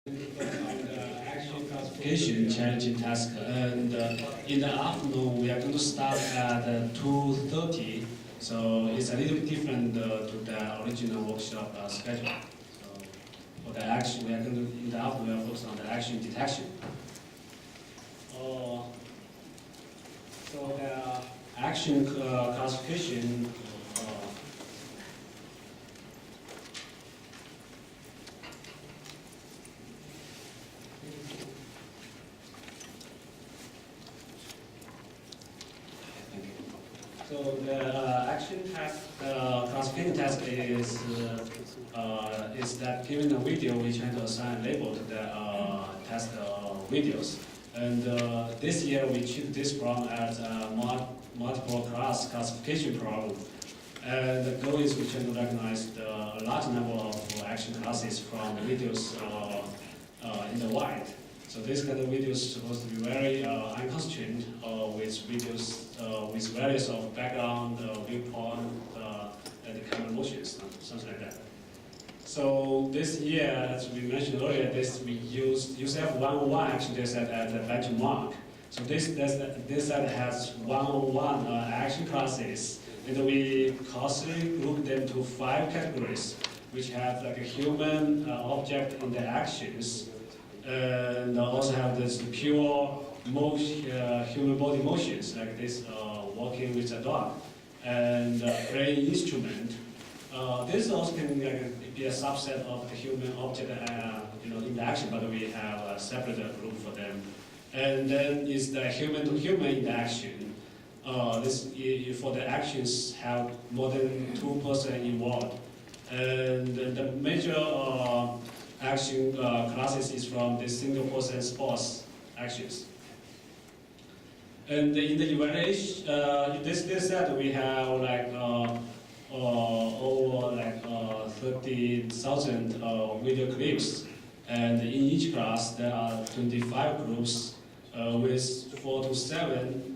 on the action classification challenging task, and in the afternoon we are going to start at 2:30. So it's a little bit different to the original workshop schedule. So for the action, we are going to in the afternoon we are focused on the action detection. So the action classification. So the action task, classification task is that given a video, we try to assign a label to the task videos. And this year we treat this problem as a multiple class classification problem. And the goal is we try to recognize the large number of action classes from the videos in the wide. So this kind of videos is supposed to be very unconstrained with videos with various of background, viewpoint, and the camera motions, something like that. So this year, as we mentioned earlier, we use UCF101 action data set as a benchmark. So this set has 101 action classes, and we closely group them to 5 categories, which have like a human object interactions, and also have this pure human body motions, like this walking with a dog, and playing instrument. This also can be a subset of the human object interaction, but we have a separate group for them. And then is the human-to-human interaction. For the actions have more than 2 persons involved. And the major action classes is from the single person sports actions. And in the evaluation, this set we have like over like 30,000 video clips, and in each class there are 25 groups with 4 to 7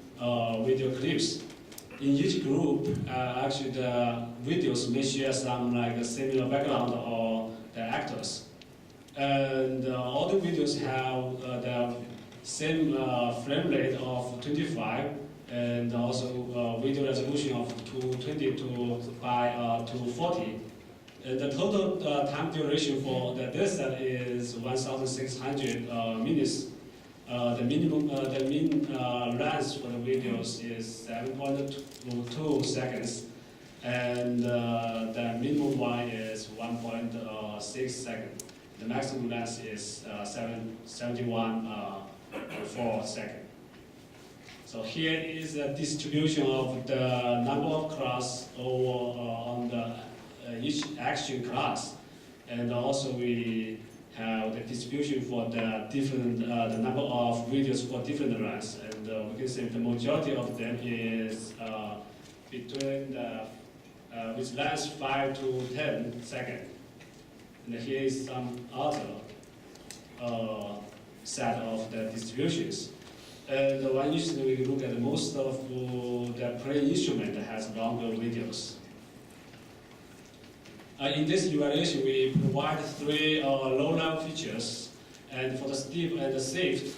video clips. In each group, actually the videos may share some like similar background or the actors. And all the videos have the same frame rate of 25, and also video resolution of 220 to 240. And the total time duration for the dataset is 1,600 minutes. The mean length for the videos is 7.2 seconds, and the minimum one is 1.6 seconds. The maximum length is 71.4 seconds. So here is the distribution of the number of class over on the each action class, and also we have the distribution for the different the number of videos for different runs, and we can say the majority of them is between the with length 5 to 10 seconds. And here is some other set of the distributions. The one usually we look at most of the playing instrument that has longer videos. In this evaluation, we provide 3 low-level features, and for the steep and the safe,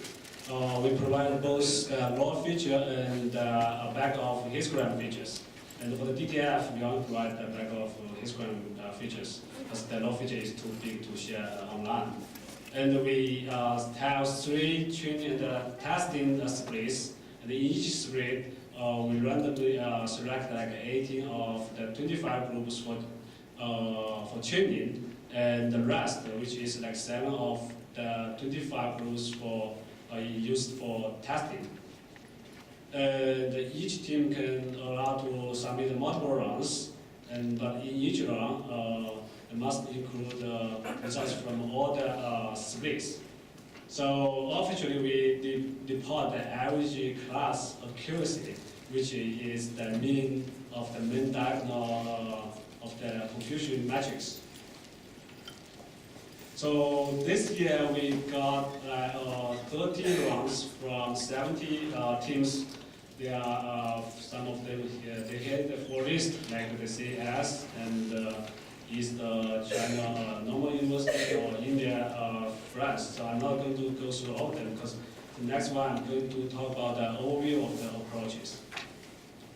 we provide both raw feature and a back of histogram features. And for the DTF, we only provide the back of histogram features, because the raw feature is too big to share online. And we have 3 training and testing splits, and in each split, we randomly select like 18 of the 25 groups for training, and the rest, which is like 7 of the 25 groups for used for testing. And each team can allow to submit multiple rounds, but in each round, it must include results from all the splits. So officially, we deport the average class accuracy, which is the mean of the main diagonal of the confusion matrix. So this year we got 30 rounds from 70 teams. There are some of them they hit the 4 list like the CS and is the China Normal University or India, France. So I'm not going to go through all of them because the next one I'm going to talk about the overview of the approaches.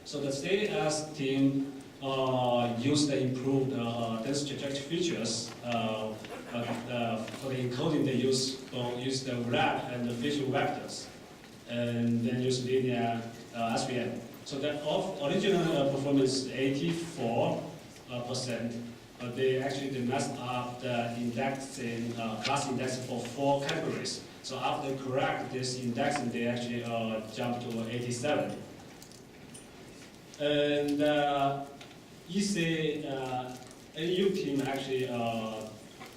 So the CAS team used the improved dense trajectory features. For the encoding, they use the wrap and the visual vectors, and then use linear SVM. So the original performance is 84%, but they messed up the indexing, class indexing for 4 categories. So after they correct this indexing, they actually jumped to 87. And EC NU team actually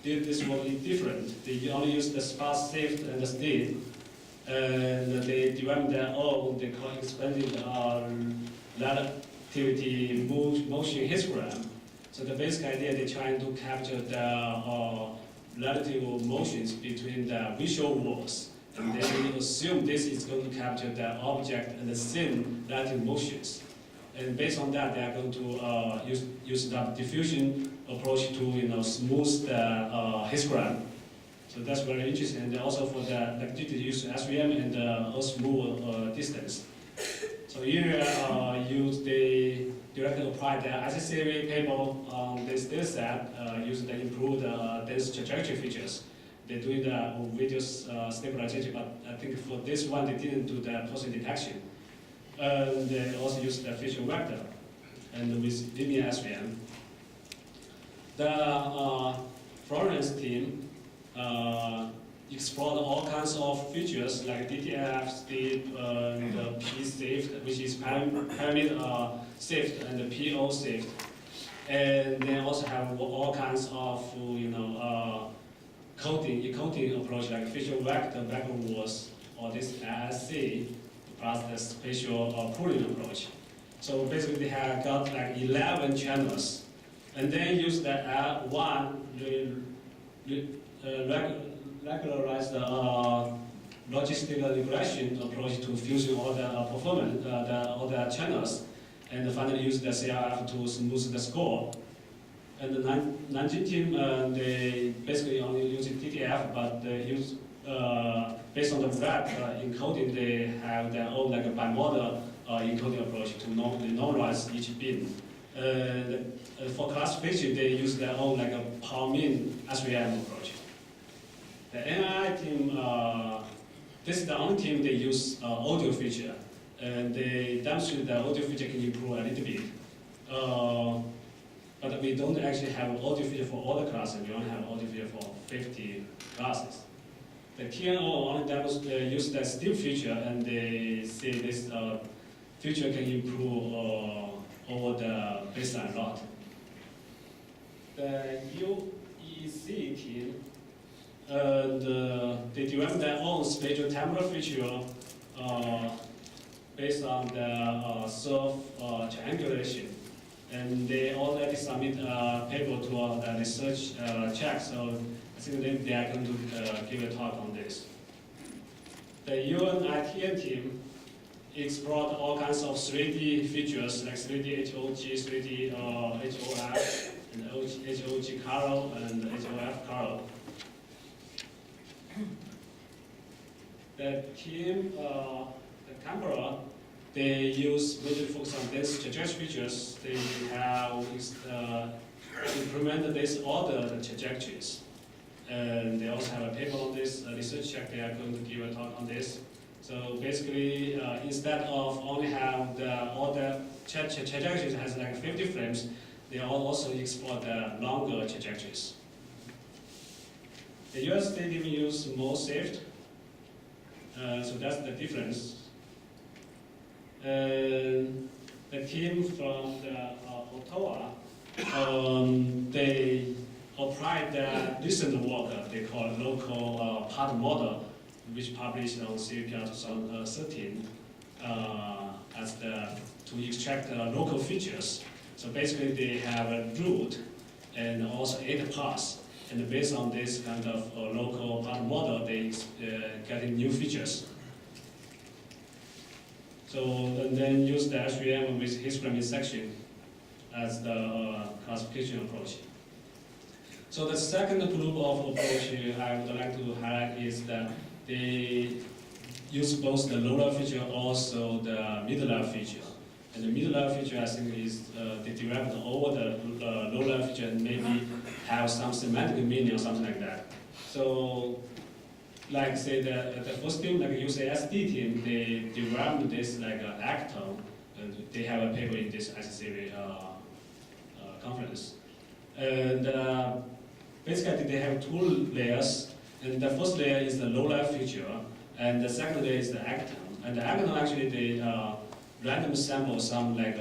did this work different. They only used the sparse shift and the steep, and they developed their own, they call expanded relativity motion histogram. So the basic idea, they're trying to capture the relative motions between the visual worlds, and then we assume this is going to capture the object and the scene relative motions. And based on that, they are going to use the diffusion approach to smooth the histogram. So that's very interesting. And also for the they use SVM and a smooth distance. So here they directly apply the ICCV table on this data set using the improved dense trajectory features. They're doing the video stabilization, but I think for this one they didn't do the pulsing detection. They also use the visual vector and with linear SVM. The Florence team explored all kinds of features like DTF, steep, and P-shift, which is pyramid shift, and the PO shift. And they also have all kinds of encoding approach like visual vector, backwards, or this ASC, plus the spatial pooling approach. So basically they have got like 11 channels, and then use the L1 regularize the logistical regression approach to fusing all the performance, all the channels, and finally use the CRF to smooth the score. And the Nanjing team, they basically only use TTF, but they use based on the wrap encoding, they have their own like a bimodal encoding approach to normalize each bin. For classification, they use their own like a power mean SVM approach. The NII team, this is the only team they use audio feature, and they demonstrate the audio feature can improve a little bit. But we don't actually have audio feature for all the classes. We only have audio feature for 50 classes. The TNO only use the steep feature, and they say this feature can improve over the baseline a lot. The UEC team, they developed their own spatial temporal feature based on the surf triangulation. And they already submit a paper to the research check, so I think they are going to give a talk on this. The UNITN team explored all kinds of 3D features like 3D HOG, 3D HOF, and HOG Carl, and HOF Carl. The team, the Canberra, they use major focus on dense trajectory features. They have implemented this order the trajectories. And they also have a paper on this research check. They are going to give a talk on this. So basically, instead of only have all the trajectories has like 50 frames, they also explore the longer trajectories. The US team use more shift, so that's the difference. The team from the Ottawa, they applied the recent work they call local path model, which published on CVPR 2013 to extract local features. So basically they have a route and also 8 paths. And based on this kind of local path model, they getting new features. So and then use the SVM with histogram section as the classification approach. So the second group of approach I would like to highlight is that they use both the low level feature also the mid level feature. And the mid level feature I think is they developed over the low level feature and maybe have some semantic meaning or something like that. So like say the first team, like UCSD team, they developed this like Acton, and they have a paper in this ICCV conference. And basically they have two layers, and the first layer is the low level feature, and the second layer is the Acton. And the Acton actually they random sample some like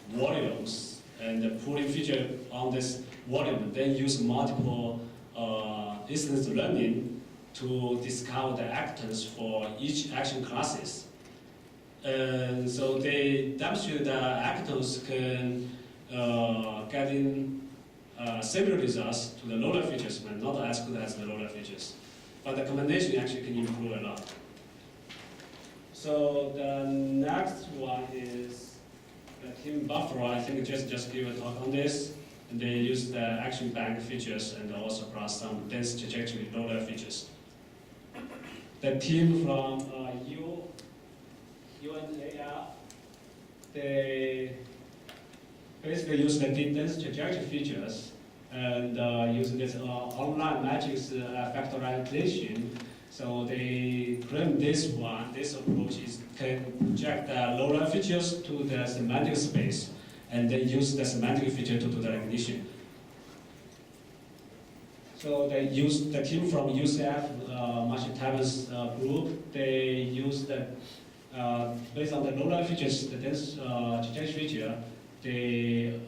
volumes and put a feature on this volume, then use multiple instance learning to discover the actors for each action classes. And so they demonstrate that actors can get in similar results to the low-level features, but not as good as the low-level features. But the combination actually can improve a lot. So the next one is the team Buffalo. I think just give a talk on this. And they use the action bank features and also plus some dense trajectory low-level features. The team from UNAR, they basically use the deep dense trajectory features and use this online matrix factorization. So they claim this approach can project the low-level features to the semantic space, and then use the semantic feature to do the recognition. So they use the team from UCF machine tables group. They use the based on the low-level features, the dense trajectory feature. They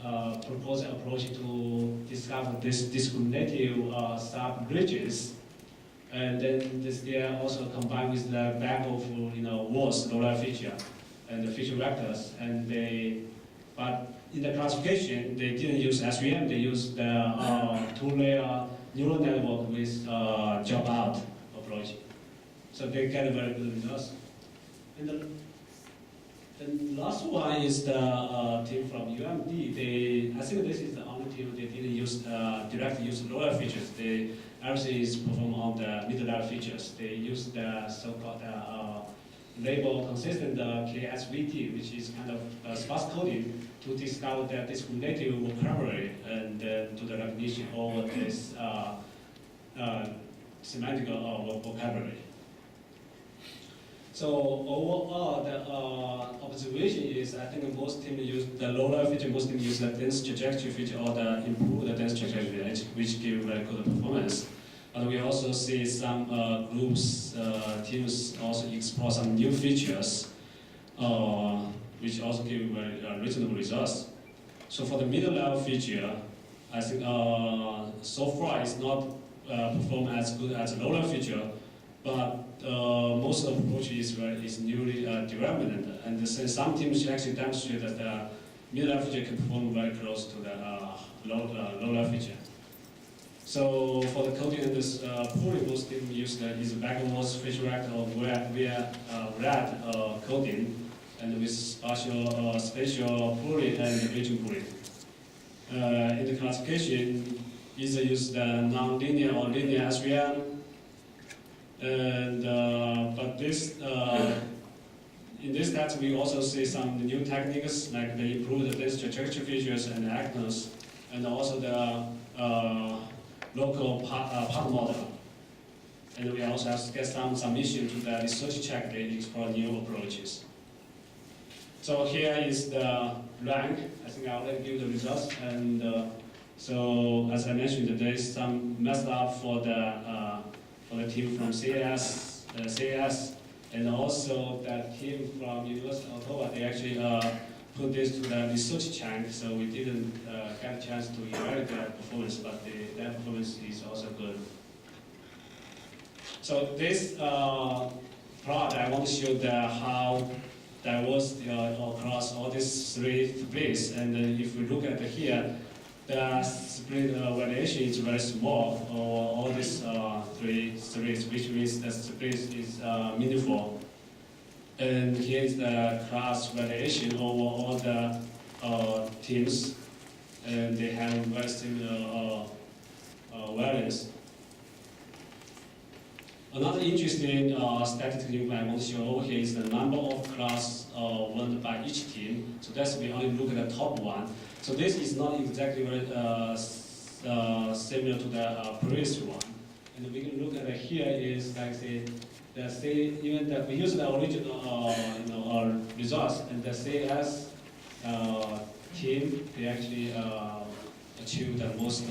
propose an approach to discover this discriminative sub-bridges, and then they are also combined with the back of words low-level feature and the feature vectors, and but in the classification, they didn't use SVM, they used the two-layer neural network with job out approach. So they get very good results. And the last one is the team from UMD. I think this is the only team they didn't use directly use lower features. Everything is performed on the mid-level features. They use the so-called label consistent KSVT, which is kind of sparse coding to discover the discriminative vocabulary and do the recognition of this semantic vocabulary. So overall, the observation is, I think most teams use the low-level feature, most teams use the dense trajectory feature or the improve the dense trajectory, which give very good performance. But we also see some groups, teams also explore some new features, which also give very reasonable results. So for the middle-level feature, I think so far it's not performed as good as the low-level feature, but most of the approach is newly developed, and some teams actually demonstrate that the middle-level feature can perform very close to the low-level feature. So for the coding in this pooling, most teams use the backwards feature vector or via RAD coding, and with spatial pooling and region pooling. In the classification, either use the nonlinear or linear SVM. And but this in this case we also see some new techniques like they improve the dense trajectory features and actors, and also the local part model. And we also have to get some submission to the research check. They explore new approaches. So here is the rank. I think I already give the results. And so as I mentioned, there is some messed up for the team from CAS, and also the team from University of Ottawa. They actually put this to the research chunk, so we didn't get a chance to evaluate their performance, but their performance is also good. So this plot, I want to show how diverse across all these three splits, and if we look at here, the split variation is very small over all these three splits, which means the split is meaningful. And here is the class variation over all the teams, and they have very similar values. Another interesting statistic I want to show over here is the number of class won by each team. So that's we only look at the top one. So this is not exactly very similar to the previous one. And we can look at here is like say even that we use the original results and the CS team they actually achieve the most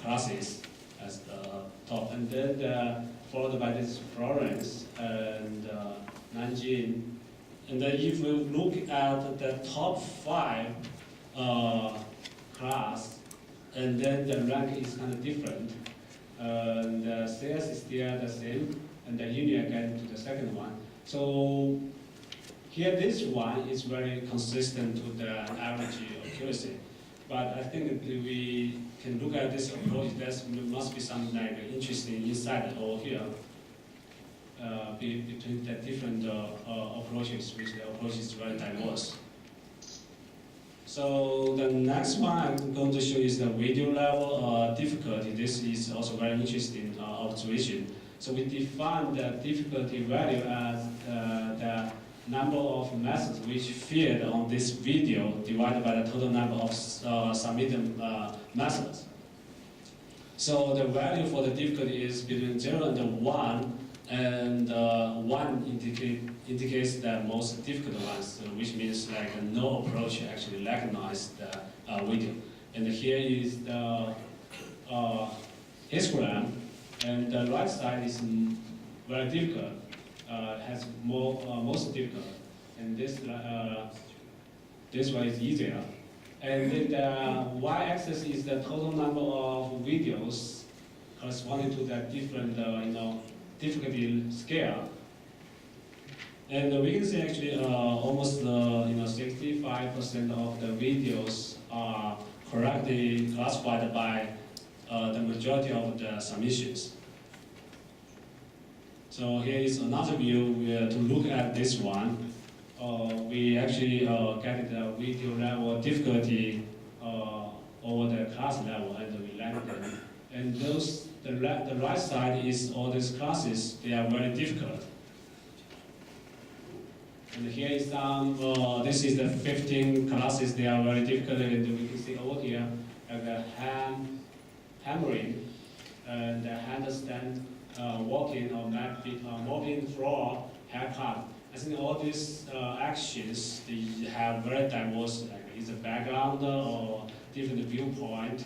classes as the top, and then followed by this Florence and Nanjing. And then if we look at the top 5 class, and then the rank is kind of different. The CS is still the same, and the union again to the second one. So here this one is very consistent to the average accuracy. But I think we can look at this approach. There must be some like interesting insight over here between the different approaches, which the approach is very diverse. So the next one I'm going to show is the video level difficulty. This is also very interesting observation. So we define the difficulty value as the number of methods which feed on this video divided by the total number of submitted methods. So the value for the difficulty is between 0 and 1, and 1 indicates the most difficult ones, which means like no approach actually recognize the video. And here is the histogram, and the right side is very difficult. Has most difficult, and this one is easier. And then the y-axis is the total number of videos corresponding to the different difficulty scale. And we can see actually almost 65% of the videos are correctly classified by the majority of the submissions. So here is another view to look at this one. We actually get the video level difficulty over the class level, and we rank them. And the right side is all these classes. They are very difficult. And here is some. This is the 15 classes. They are very difficult, and we can see over here the hammering and the handstand. Walking or mopping floor, haircut. I think all these actions they have very diverse, like it's a background or different viewpoint,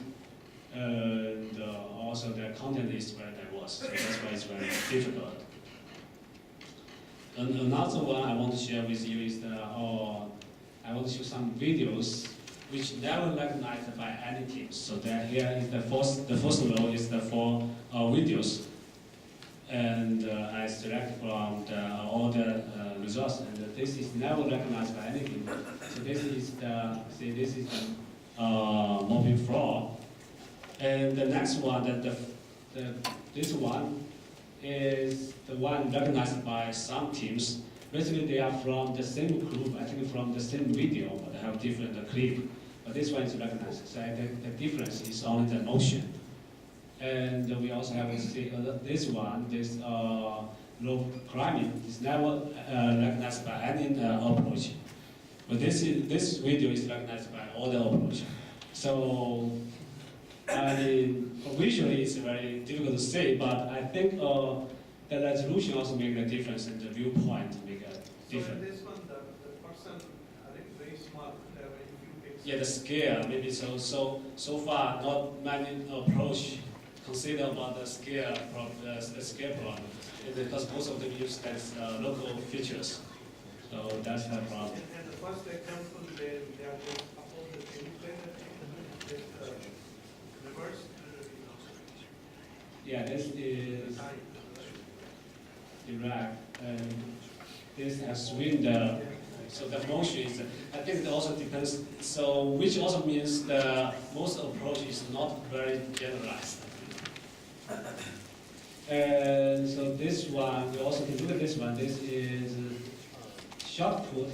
and also the content is very diverse. So that's why it's very difficult. And another one I want to share with you is I want to show some videos which never recognized by any teams. So that here is the first row is the 4 videos. And I select from all the results, and this is never recognized by anything. So this is the mopping floor, and the next one, this one is the one recognized by some teams. Basically, they are from the same group, I think from the same video, but they have different clip. But this one is recognized. So the difference is only the motion. And we also have this one, this rope climbing is never recognized by any approach. But this video is recognized by all the approach. So visually it's very difficult to say, but I think the resolution also makes a difference, and the viewpoint make a difference. So in this one, the person, I think very small, yeah, the scale maybe so far not many approach consider about the scale from the scale problem, because most of them use as local features. So that's the problem. And the first example, they are just above the same plane, reverse. Yeah, this is Iraq, and this has swing so the motion is, I think it also depends, so which also means the most approach is not very generalized. And so this one, we also can look at this one. This is shot put.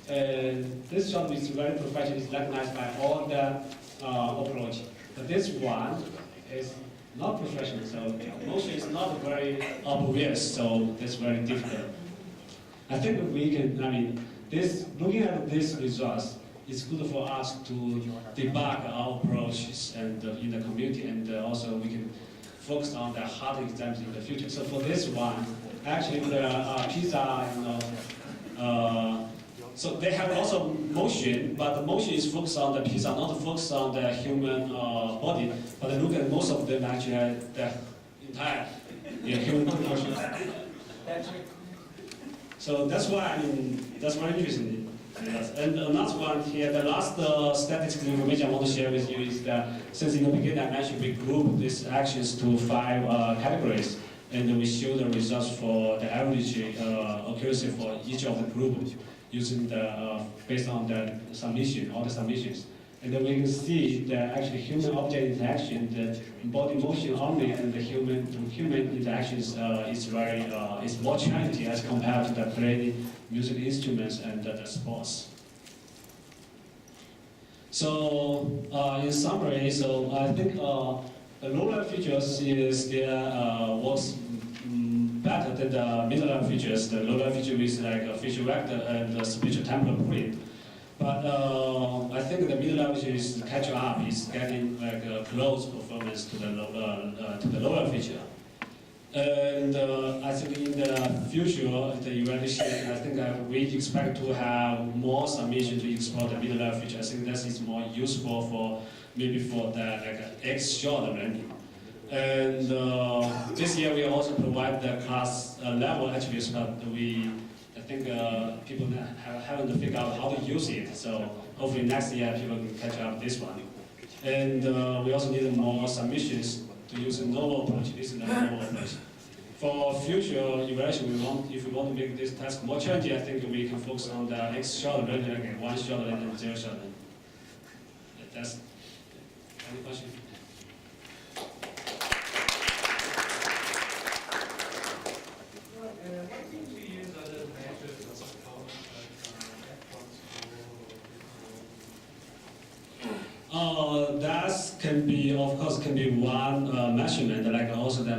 And this shot is very professional, is recognized by all the approach. But this one is not professional, so motion is not very obvious, so that's very difficult. I think we can, I mean, looking at these results, it's good for us to debug our approaches and in the community, and also we can focus on the hard exams in the future. So for this one, actually the PISA, so they have also motion, but the motion is focused on the PISA, not focused on the human body. But look at most of them actually have the entire human motion. So that's why, I mean, that's very interesting. Yes. And another one here, the last statistical information I want to share with you is that since in the beginning I mentioned we group these actions to 5 categories, and we show the results for the average accuracy for each of the groups using the based on the submission, all the submissions. And then we can see that actually human object interaction, the body motion only, and the human to human interactions is more challenging as compared to the playing music instruments and the sports. So in summary, so I think the low-level features is works better than the middle-level features. The low-level feature is like a feature vector and the spatial temporal print. But I think the middle level is catch up, is getting like a close performance to the lower feature. And I think in the future, the evaluation, I think we expect to have more submission to explore the middle level feature. I think that is more useful for maybe for the like X-short learning. And this year we also provide the class level attributes, but I think people haven't figured out how to use it, so hopefully next year people can catch up this one. And we also need more submissions to use a novel approach. This is a novel approach. For future evaluation, if we want to make this task more challenging, I think we can focus on the X-short learning, like 1-shot learning and 0-shot learning. That's any question? That can be, of course, can be one measurement, like also the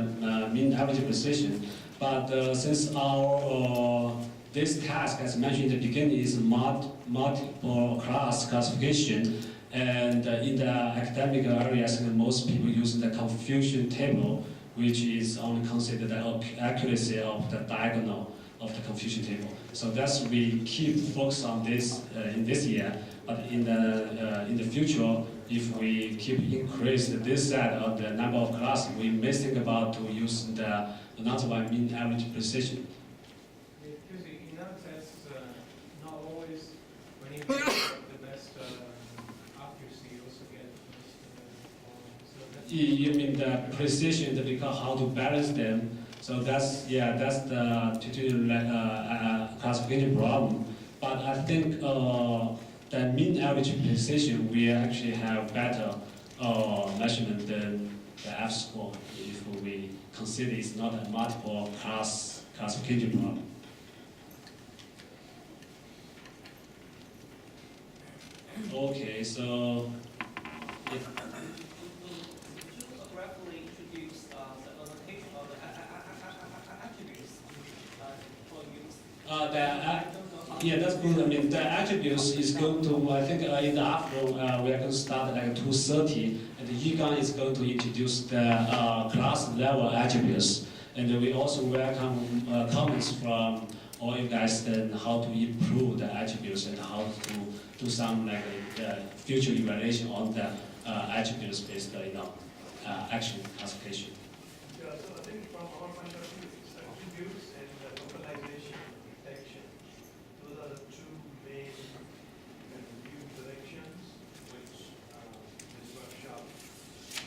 mean average precision. But since our this task, as mentioned in the beginning, is multiple class classification, and in the academic areas, most people use the confusion table, which is only considered the accuracy of the diagonal of the confusion table. So that's we keep focus on this in this year. But in the future, if we keep increase this set of the number of classes, we may think about to use the another one mean average precision. Because in that sense, not always when you get the best accuracy, you also get the best. You mean the precision because how to balance them? So that's the tutorial classification problem. But I think the mean average precision we actually have better measurement than the F score if we consider it's not a multiple classification problem. Okay, so if correctly introduce the annotation of the attributes for use. Yeah, that's good. I mean, the attributes is going to, I think in the afternoon, we are going to start like 2:30, and Yigang is going to introduce the class level attributes. And we also welcome comments from all you guys on how to improve the attributes and how to do some like future evaluation on the attributes based, action classification. Yeah, so I think from our point of view, it's attributes and localization detection. Those are the two main view directions which this workshop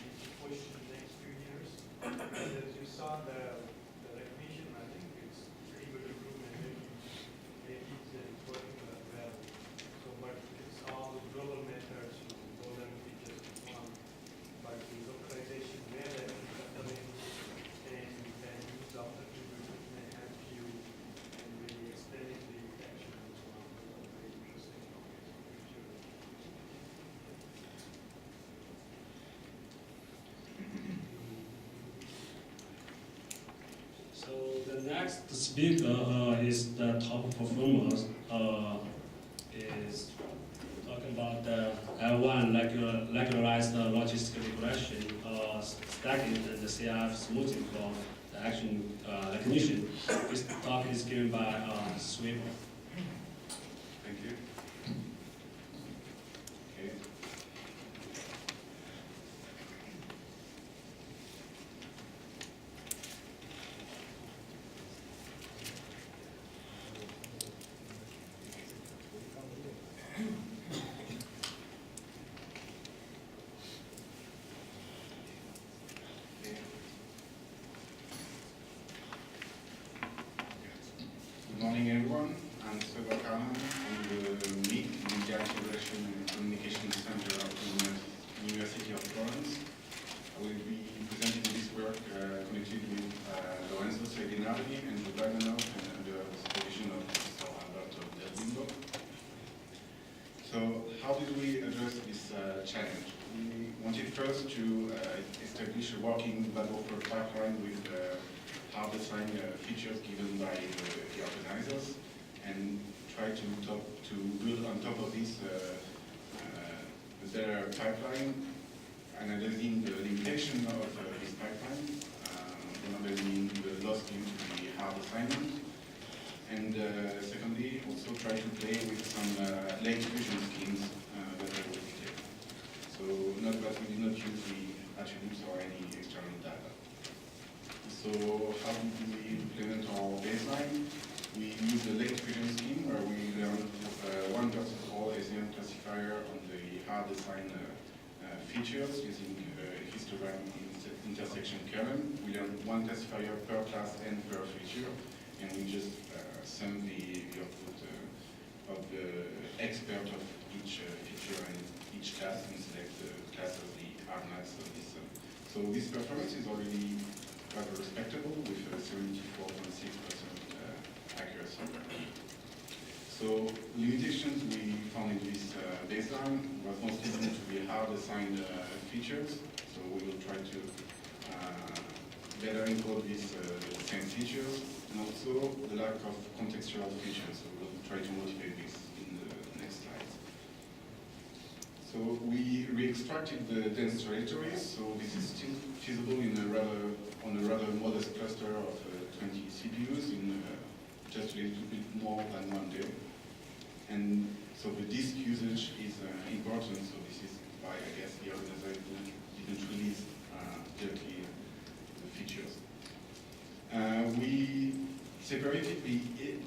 needs to push in the next few years. And as you saw the recognition, I think it's pretty good improvement. Maybe it's working well. So, but it's all global methods, golden features and so on. But the localization where that is coming and then use of the attributes which may help you and really explaining the detection and so on. Those are very interesting topics for future. The next speaker is the top performers. Is talking about the L1 regularized logistic regression, stacking, and the CIF smoothing for the action recognition. This talk is given by Swivel. Thank you. Okay. Good morning, everyone. I'm Seba Kahan from the MIC, Media Integration and Communication Center of the University of Florence. I will be presenting this work connected with Lorenzo Seginardi and the Wagner and under the supervision of Professor Alberto Del Bimbo. So how did we address this challenge? We wanted first to establish a working Bad-Buffer pipeline with hard-defined features given by the organizers, and try to build on top of this their pipeline, analyzing the limitation of this pipeline, one of them being the loss due to the hard assignment, and secondly, also try to play with some late fusion schemes that I will detail. So not that we did not use the attributes or any external data. So how did we implement our baseline? We use the late fusion scheme where we learn one versus all ASM classifier on the hard assigned features using histogram intersection kernel. We learn one classifier per class and per feature, and we just sum the output of the expert of each feature and each class and select the class of the argmax of this. So this performance is already rather respectable with 74.6% accuracy. So limitations we found in this baseline was mostly due to the hard assigned features. So we will try to better encode these same features, and also the lack of contextual features. So we will try to motivate this in the next slides. So we re-extracted the dense trajectories. So this is still feasible in on a rather modest cluster of 20 CPUs in just a little bit more than 1 day. And so the disk usage is important, so this is why I guess the organizer didn't release directly the features. We separated the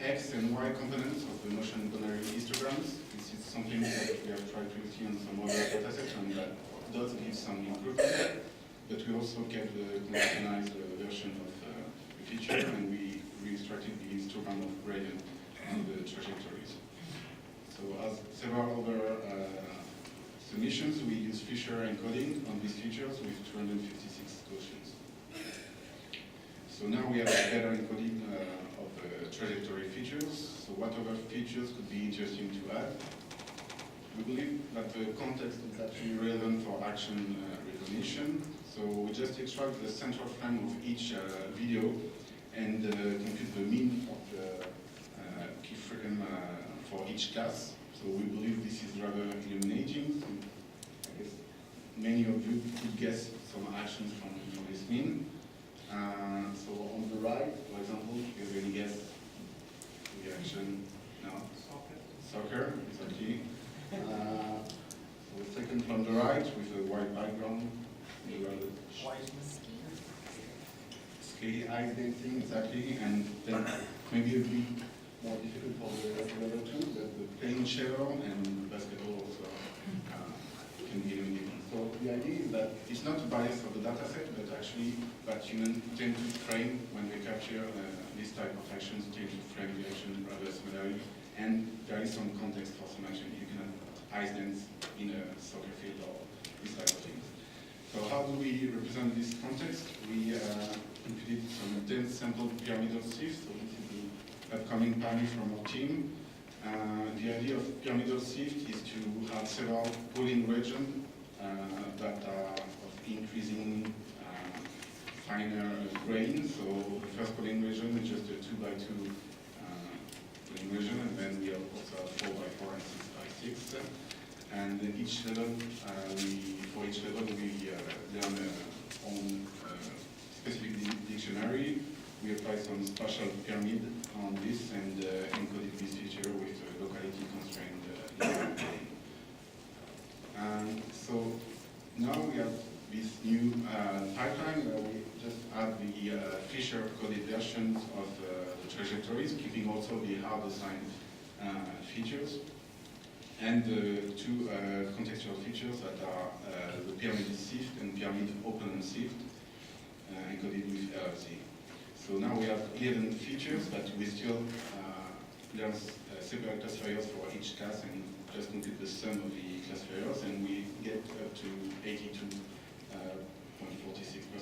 X and Y components of the motion binary histograms. This is something that we have tried previously on some other datasets, and that does give some improvement. But we also kept the conventionalized version of the feature, and we re-extracted the histogram of gradient and the trajectories. So as several other submissions, we use Fisher encoding on these features with 256 Gaussians. So now we have a better encoding of trajectory features. So what other features could be interesting to add? We believe that the context is actually relevant for action recognition. So we just extract the central frame of each video and compute the mean of the keyframe for each class. So we believe this is rather illuminating. I guess many of you could guess some actions from this mean. So on the right, for example, you have any guess the action? No? Soccer, exactly. So the second from the right with a white background. Ski ice dancing, exactly, and then maybe a bit more difficult for the other two, but the playing cello and basketball also can be illuminating. So the idea is that it's not a bias of the data set, but actually that humans tend to frame when they capture this type of actions, tend to frame the action rather similarly, and there is some context for some action. You cannot ice dance in a soccer field or this type of things. So how do we represent this context? We computed some dense sample pyramidal sieve. So this is the upcoming panel from our team. The idea of pyramidal sieve is to have several polling regions that are of increasing finer grain. So the first polling region is just a 2x2 polling region, and then we have also 4x4 and 6x6. And in each level, for each level, we learn on specific dictionary. We apply some spatial pyramid on this and encoded this feature with locality constraint. And so now we have this new pipeline where we just add the Fisher-coded versions of the trajectories, keeping also the hard-assigned features, and two contextual features that are the pyramid sift and pyramid open sift, encoded with LLC. So now we have 11 features, but we still learn separate classifiers for each class and just compute the sum of the classifiers, and we get up to 82.46%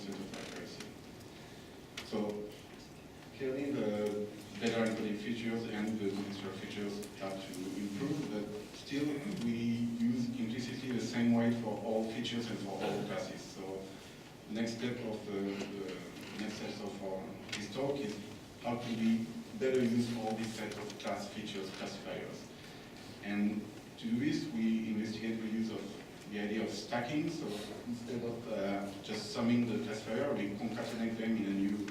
of accuracy. So clearly the better encoded features and the contextual features have to improve, but still we use implicitly the same weight for all features and for all classes. So the next step of this talk is how to we better use all these set of class features classifiers. And to do this, we investigate the use of the idea of stacking. So instead of just summing the classifier, we concatenate them in a new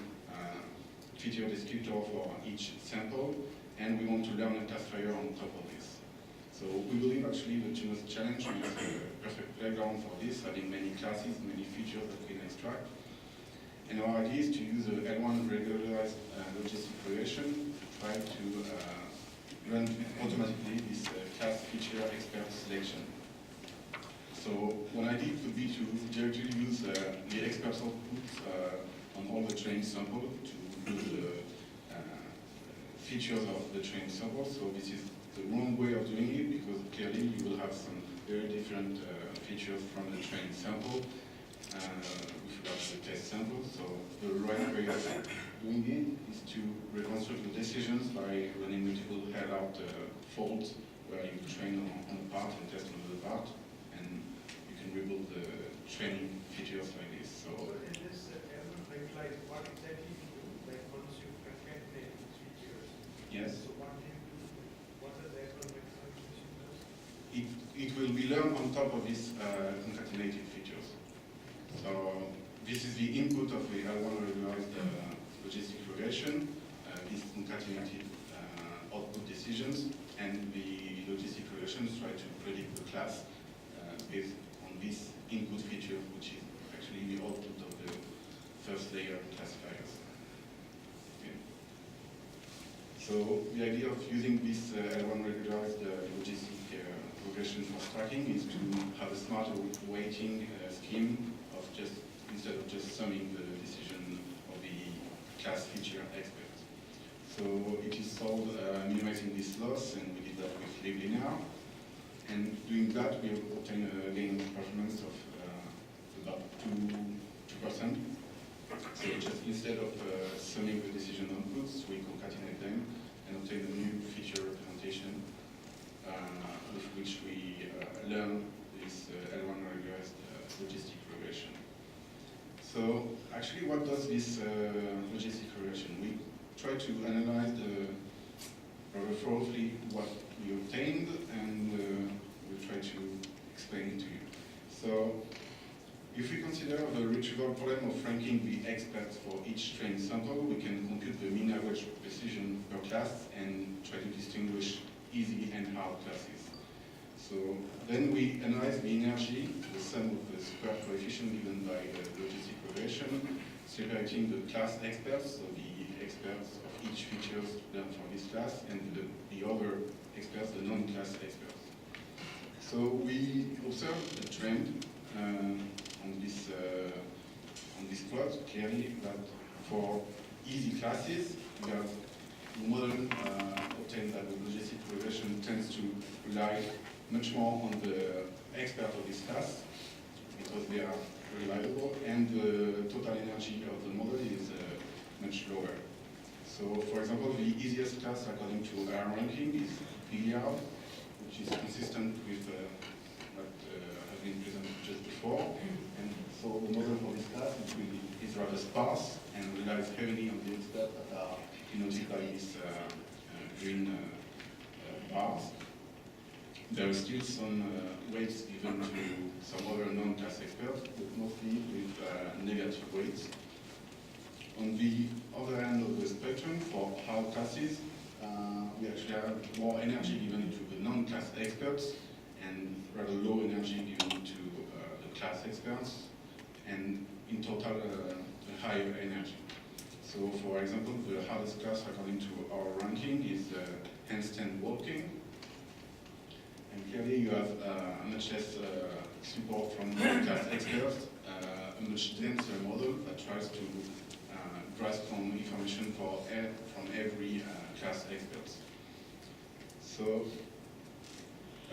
feature descriptor for each sample, and we want to learn a classifier on top of this. So we believe actually the Junos challenge is a perfect playground for this, having many classes, many features that we can extract. And our idea is to use a L1 regularized logistic regression to try to run automatically this class feature expert selection. So one idea could be to directly use the expert outputs on all the trained samples to include the features of the trained sample. So this is the wrong way of doing it, because clearly you will have some very different features from the trained sample with regards to the test sample. So the right way of doing it is to reconstruct the decisions by running multiple head-out faults where you train on a part and test on another part, and you can rebuild the training features like this. So in this L1 regularize, what exactly you do? Like once you concatenate these features, yes, so what do you do? What does the L1 regularization does? it will be learned on top of these concatenated features. So this is the input of the L1 regularized logistic regression, these concatenated output decisions, and the logistic regressions try to predict the class based on this input feature, which is actually the output of the first layer classifiers. Okay. So the idea of using this L1 regularized logistic regression for stacking is to have a smarter weighting scheme of just instead of just summing the decision of the class feature expert. So it is solved minimizing this loss, and we did that with LibLinear. And doing that, we obtained a gain of performance of about 2%. So just instead of summing the decision outputs, we concatenate them and obtain a new feature representation with which we learn this L1 regularized logistic regression. So actually, what does this logistic regression? We try to analyze rather thoroughly what we obtained, and we try to explain it to you. So if we consider the retrieval problem of ranking the experts for each trained sample, we can compute the mean average precision per class and try to distinguish easy and hard classes. So then we analyze the energy, the sum of the square coefficient given by the logistic regression, separating the class experts, so the experts of each feature learned for this class, and the other experts, the non-class experts. So we observe a trend on this plot, clearly, that for easy classes, we have model obtained that the logistic regression tends to rely much more on the expert of this class, because they are reliable, and the total energy of the model is much lower. So, for example, the easiest class according to our ranking is Billiard, which is consistent with what has been presented just before. And so the model for this class is really is rather sparse and relies heavily on the experts that are denoted by these green bars. There are still some weights given to some other non-class experts, but mostly with negative weights. On the other end of the spectrum, for hard classes, we actually have more energy given to the non-class experts and rather low energy given to the class experts, and in total a higher energy. So for example, the hardest class according to our ranking is handstand walking. And clearly you have much less support from the class experts, a much denser model that tries to grasp some information from every class expert. So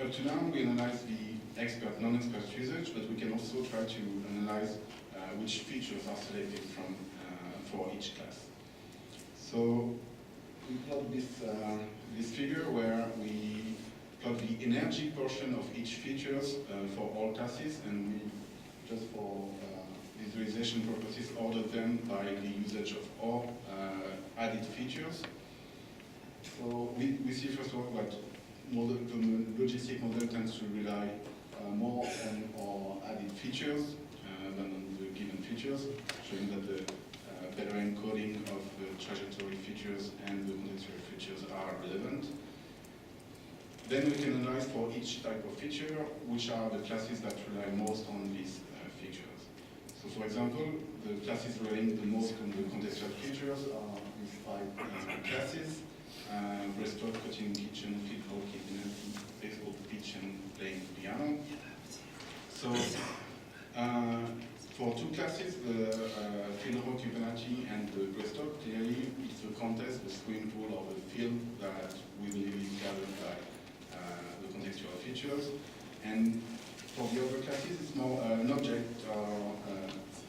up to now we analyze the expert, non-expert usage, but we can also try to analyze which features are selected from for each class. So we plot this figure where we plot the energy portion of each features for all classes, and we, just for visualization purposes, order them by the usage of all added features. So we see first of all that the logistic model tends to rely more on our added features than on the given features, showing that the better encoding of the trajectory features and the contextual features are relevant. Then we can analyze for each type of feature which are the classes that rely most on these features. So for example, the classes relying the most on the contextual features are these 5 classes: breaststroke, cutting kitchen, field hockey, penalty, baseball pitch, and playing piano. So for 2 classes, the field hockey penalty and the breaststroke, clearly it's a contest, the swimming pool or the field that we believe is gathered by the contextual features. And for the other classes, it's more an object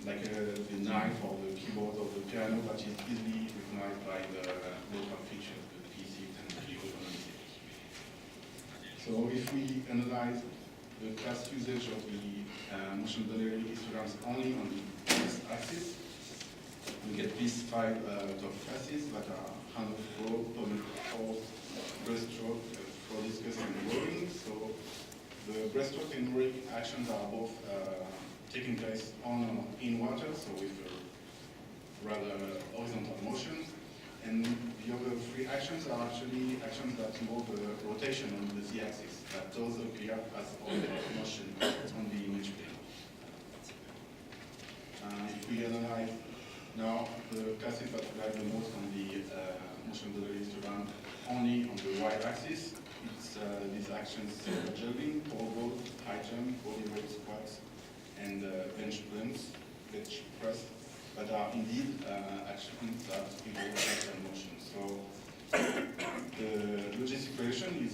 like the knife or the keyboard or the piano that is easily recognized by the local features, the PC and the keyboard. So if we analyze the class usage of the motion delivery histograms only on the x-axis, we get these 5 top classes that are hand of throw, public force, breaststroke, throw discus, and rowing. So the breaststroke and rowing actions are both taking place on or in water, so with a rather horizontal motion. And the other 3 actions are actually actions that involve the rotation on the z-axis, that those appear as ordered motion on the image plane. If we analyze now the classes that rely the most on the motion delivery histogram only on the y-axis, it's these actions: juggling, pole vault, high jump, body weight squats, and bench press, that are indeed actions that involve lateral motion. So the logistic relation is